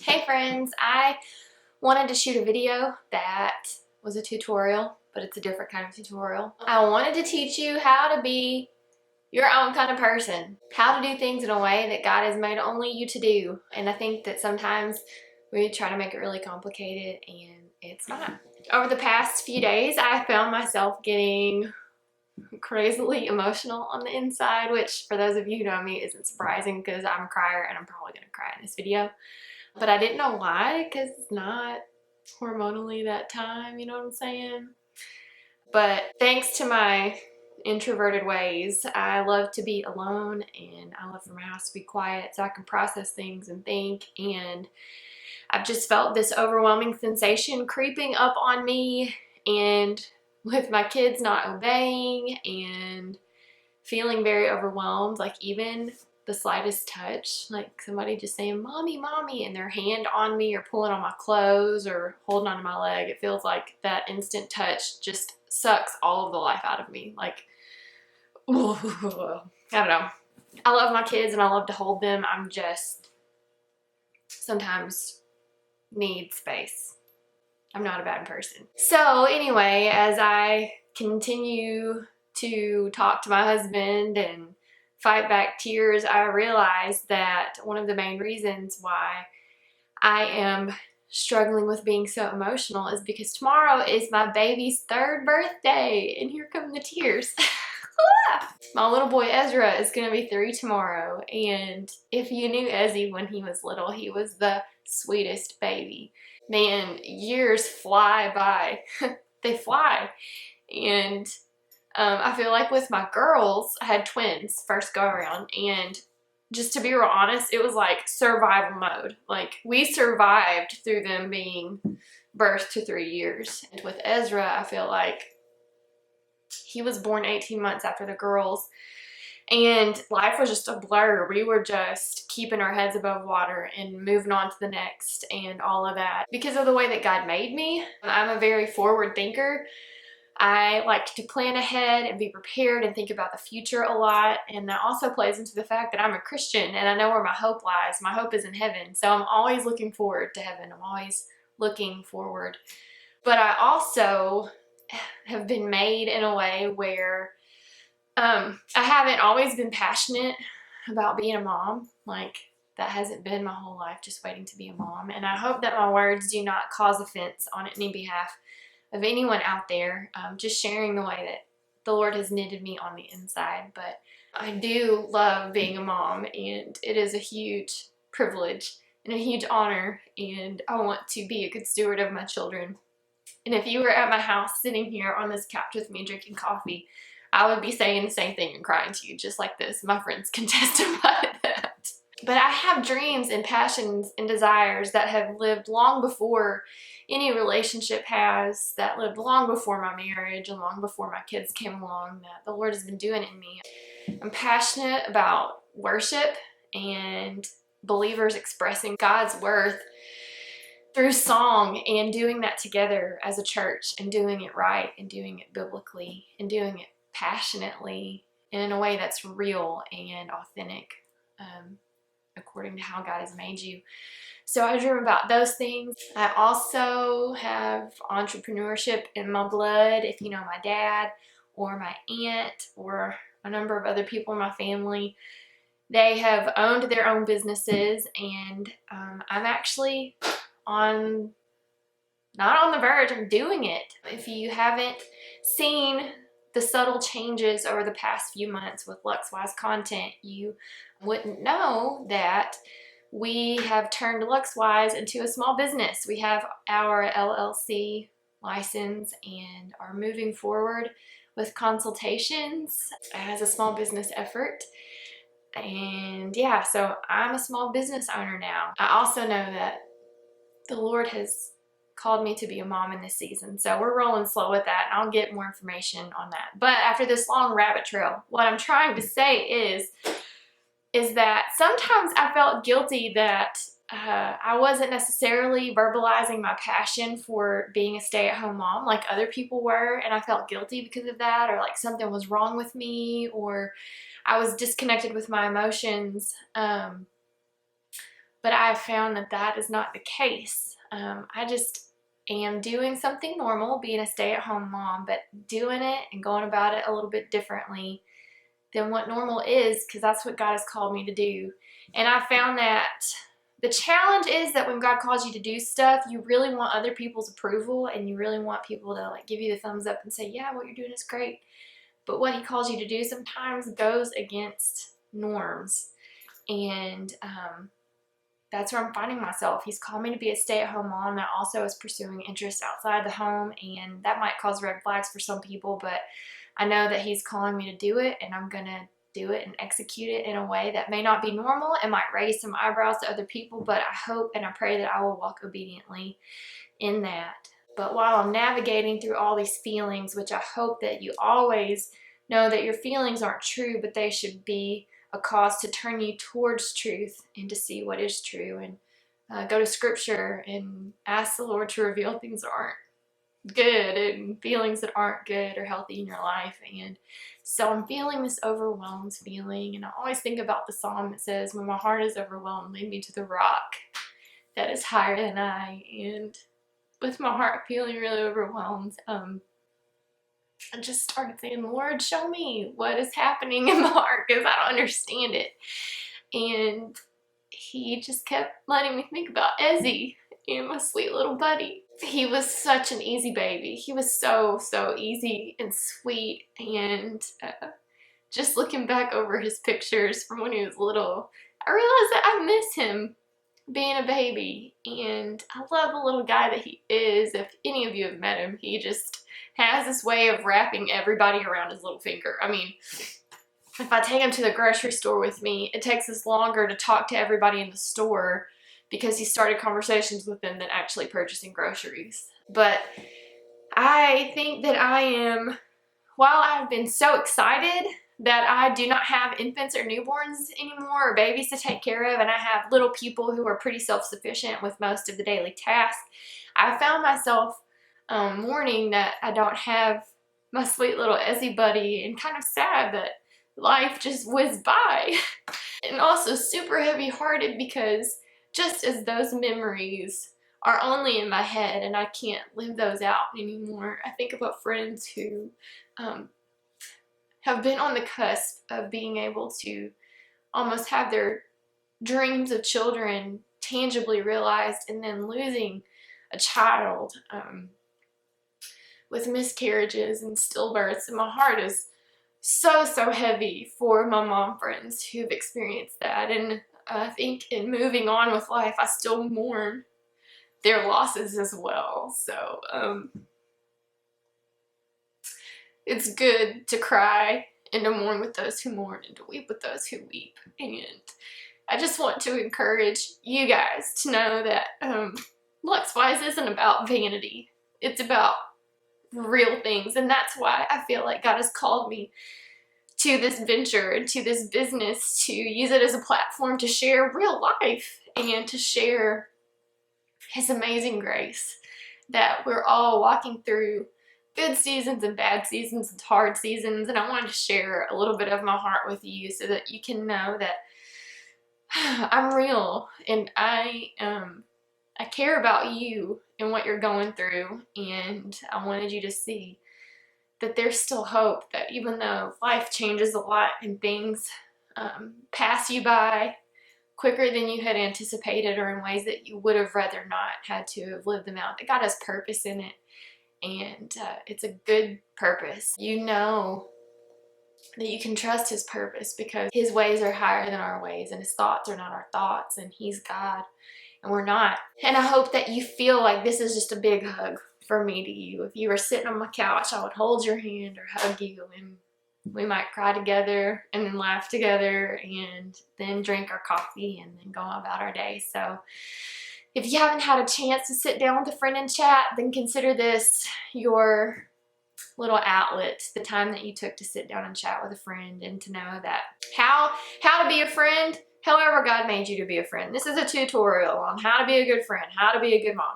Hey friends, I wanted to shoot a video that was a tutorial, but it's a different kind of tutorial. I wanted to teach you how to be your own kind of person, how to do things in a way that God has made only you to do. And I think that sometimes we try to make it really complicated and it's not. Over the past few days, I found myself getting crazily emotional on the inside, which for those of you who know me isn't surprising because I'm a crier and I'm probably gonna cry in this video. But I didn't know why, because it's not hormonally that time, you know what I'm saying? But thanks to my introverted ways, I love to be alone and I love for my house to be quiet so I can process things and think. And I've just felt this overwhelming sensation creeping up on me, and with my kids not obeying and feeling very overwhelmed, like even the slightest touch, like somebody just saying mommy mommy and their hand on me or pulling on my clothes or holding onto my leg, it feels like that instant touch just sucks all of the life out of me. Like, I don't know. I love my kids and I love to hold them. I'm just sometimes need space. I'm not a bad person. So anyway, as I continue to talk to my husband and fight back tears, I realized that one of the main reasons why I am struggling with being so emotional is because tomorrow is my baby's 3rd birthday, and here come the tears. My little boy Ezra is going to be 3 tomorrow, and if you knew Ezzy when he was little, he was the sweetest baby. Man, years fly by. They fly. And I feel like with my girls, I had twins first go around, and just to be real honest, it was like survival mode. Like, we survived through them being birthed to 3 years. And with Ezra, I feel like he was born 18 months after the girls, and life was just a blur. We were just keeping our heads above water and moving on to the next and all of that. Because of the way that God made me, I'm a very forward thinker. I like to plan ahead and be prepared and think about the future a lot. And that also plays into the fact that I'm a Christian and I know where my hope lies. My hope is in heaven. So I'm always looking forward to heaven. I'm always looking forward. But I also have been made in a way where I haven't always been passionate about being a mom. Like, that hasn't been my whole life, just waiting to be a mom. And I hope that my words do not cause offense on any behalf of anyone out there. Just sharing the way that the Lord has knitted me on the inside. But I do love being a mom, and it is a huge privilege and a huge honor, and I want to be a good steward of my children. And if you were at my house sitting here on this couch with me drinking coffee, I would be saying the same thing and crying to you just like this. My friends can testify to that. But I have dreams and passions and desires that have lived long before any relationship has, that lived long before my marriage and long before my kids came along, that the Lord has been doing in me. I'm passionate about worship and believers expressing God's worth through song and doing that together as a church and doing it right and doing it biblically and doing it passionately and in a way that's real and authentic, according to how God has made you. So I dream about those things. I also have entrepreneurship in my blood. If you know my dad or my aunt or a number of other people in my family, they have owned their own businesses, and I'm actually not on the verge, I'm doing it. If you haven't seen the subtle changes over the past few months with LuxWise content, you wouldn't know that we have turned LuxWise into a small business. We have our LLC license and are moving forward with consultations as a small business effort. And yeah, so I'm a small business owner now. I also know that the Lord has called me to be a mom in this season. So we're rolling slow with that, and I'll get more information on that. But after this long rabbit trail, what I'm trying to say is that sometimes I felt guilty that I wasn't necessarily verbalizing my passion for being a stay-at-home mom like other people were, and I felt guilty because of that, or like something was wrong with me, or I was disconnected with my emotions. But I've found that that is not the case. I just am doing something normal, being a stay-at-home mom, but doing it and going about it a little bit differently than what normal is, because that's what God has called me to do. And I found that the challenge is that when God calls you to do stuff, you really want other people's approval, and you really want people to like give you the thumbs up and say, yeah, what you're doing is great. But what he calls you to do sometimes goes against norms. And that's where I'm finding myself. He's called me to be a stay-at-home mom that also is pursuing interests outside the home, and that might cause red flags for some people, but I know that he's calling me to do it, and I'm gonna do it and execute it in a way that may not be normal. It might raise some eyebrows to other people, but I hope and I pray that I will walk obediently in that. But while I'm navigating through all these feelings, which I hope that you always know that your feelings aren't true, but they should be a cause to turn you towards truth and to see what is true, and go to scripture and ask the Lord to reveal things that aren't good and feelings that aren't good or healthy in your life. And so I'm feeling this overwhelmed feeling, and I always think about the psalm that says, when my heart is overwhelmed, lead me to the rock that is higher than I. And with my heart feeling really overwhelmed, I just started saying, Lord, show me what is happening in my heart, because I don't understand it. And he just kept letting me think about Ezzy and my sweet little buddy. He was such an easy baby. He was so easy and sweet. And just looking back over his pictures from when he was little, I realized that I miss him being a baby. And I love the little guy that he is. If any of you have met him, he just has this way of wrapping everybody around his little finger. I mean, if I take him to the grocery store with me, it takes us longer to talk to everybody in the store because he started conversations with them than actually purchasing groceries. But I think that I am, while I've been so excited that I do not have infants or newborns anymore or babies to take care of, and I have little people who are pretty self-sufficient with most of the daily tasks, I found myself mourning that I don't have my sweet little Ezzy buddy, and kind of sad that life just whizzed by. And also super heavy-hearted because just as those memories are only in my head and I can't live those out anymore, I think about friends who have been on the cusp of being able to almost have their dreams of children tangibly realized, and then losing a child with miscarriages and stillbirths. And my heart is so heavy for my mom friends who've experienced that. And I think in moving on with life, I still mourn their losses as well. So it's good to cry and to mourn with those who mourn and to weep with those who weep. And I just want to encourage you guys to know that LuxWise isn't about vanity. It's about real things. And that's why I feel like God has called me to this venture and to this business, to use it as a platform to share real life and to share his amazing grace, that we're all walking through good seasons and bad seasons and hard seasons. And I wanted to share a little bit of my heart with you so that you can know that I'm real, and I care about you and what you're going through. And I wanted you to see that there's still hope, that even though life changes a lot and things pass you by quicker than you had anticipated, or in ways that you would have rather not had to have lived them out, that God has purpose in it. And it's a good purpose. You know that you can trust his purpose because his ways are higher than our ways, and his thoughts are not our thoughts, and he's God and we're not. And I hope that you feel like this is just a big hug from me to you. If you were sitting on my couch, I would hold your hand or hug you, and we might cry together and then laugh together and then drink our coffee and then go about our day. So if you haven't had a chance to sit down with a friend and chat, then consider this your little outlet, the time that you took to sit down and chat with a friend, and to know that how to be a friend however God made you to be a friend. This is a tutorial on how to be a good friend, how to be a good mom.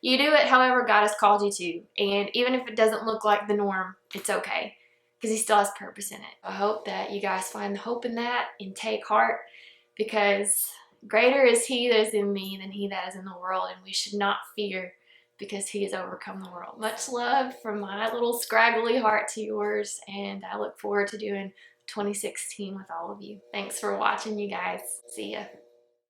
You do it however God has called you to, and even if it doesn't look like the norm, it's okay, because he still has purpose in it. I hope that you guys find the hope in that and take heart, because Greater is he that is in me than he that is in the world, and we should not fear because he has overcome the world. Much love from my little scraggly heart to yours, and I look forward to doing 2016 with all of you. Thanks for watching, you guys. See ya.